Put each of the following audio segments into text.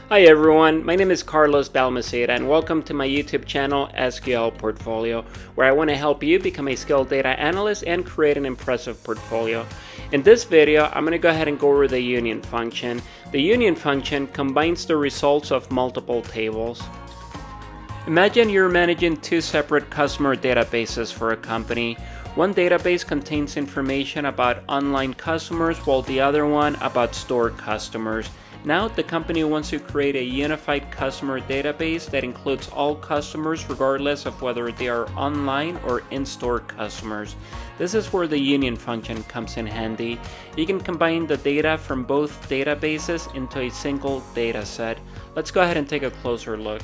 Hi everyone, my name is Carlos Balmaceda and welcome to my YouTube channel SQL Portfolio, where I want to help you become a skilled data analyst and create an impressive portfolio. In this video, I'm going to go ahead and go over the union function. The union function combines the results of multiple tables. Imagine you're managing two separate customer databases for a company. One database contains information about online customers while the other one about store customers. Now the company wants to create a unified customer database that includes all customers regardless of whether they are online or in-store customers. This is where the union function comes in handy. You can combine the data from both databases into a single data set. Let's go ahead and take a closer look.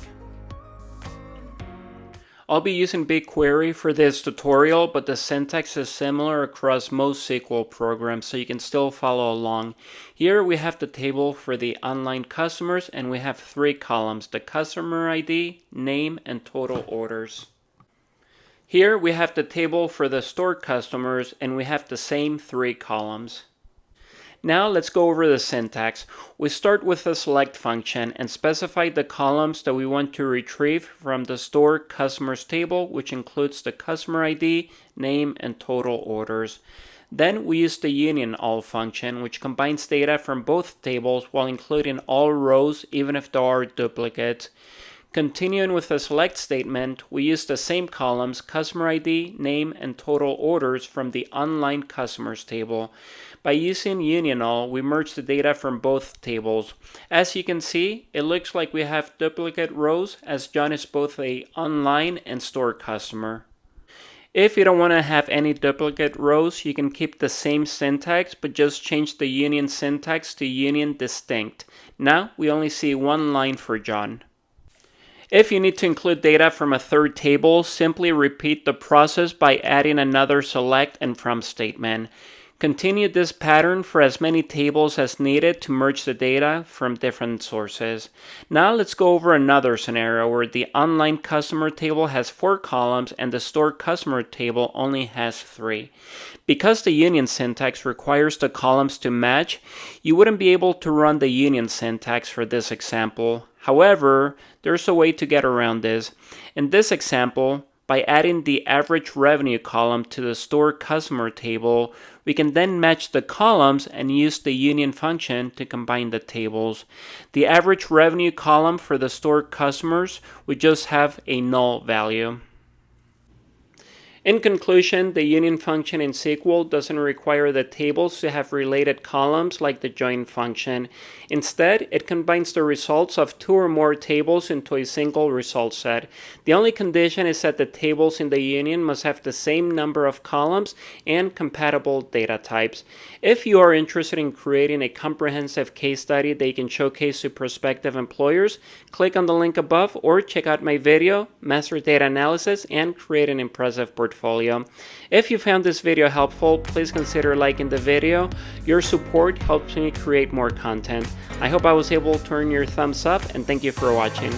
I'll be using BigQuery for this tutorial, but the syntax is similar across most SQL programs, so you can still follow along. Here we have the table for the online customers, and we have three columns: the customer ID, name, and total orders. Here we have the table for the store customers, and we have the same three columns. Now let's go over the syntax. We start with the select function and specify the columns that we want to retrieve from the store customers table, which includes the customer ID, name, and total orders. Then we use the union all function, which combines data from both tables while including all rows even if there are duplicates. Continuing with the select statement, we use the same columns, customer ID, name, and total orders from the online customers table. By using union all, we merge the data from both tables. As you can see, it looks like we have duplicate rows as John is both a online and store customer. If you don't want to have any duplicate rows, you can keep the same syntax, but just change the union syntax to union distinct. Now we only see one line for John. If you need to include data from a third table, simply repeat the process by adding another select and from statement. Continue this pattern for as many tables as needed to merge the data from different sources. Now let's go over another scenario where the online customer table has 4 columns and the store customer table only has 3. Because the union syntax requires the columns to match, you wouldn't be able to run the union syntax for this example. However, there's a way to get around this. In this example, by adding the average revenue column to the store customer table, we can then match the columns and use the union function to combine the tables. The average revenue column for the store customers would just have a null value. In conclusion, the union function in SQL doesn't require the tables to have related columns like the join function. Instead, it combines the results of 2 or more tables into a single result set. The only condition is that the tables in the union must have the same number of columns and compatible data types. If you are interested in creating a comprehensive case study that you can showcase to prospective employers, click on the link above or check out my video, Master Data Analysis and Create an Impressive Portfolio. If you found this video helpful, please consider liking the video. Your support helps me create more content. I hope I was able to earn your thumbs up, and thank you for watching.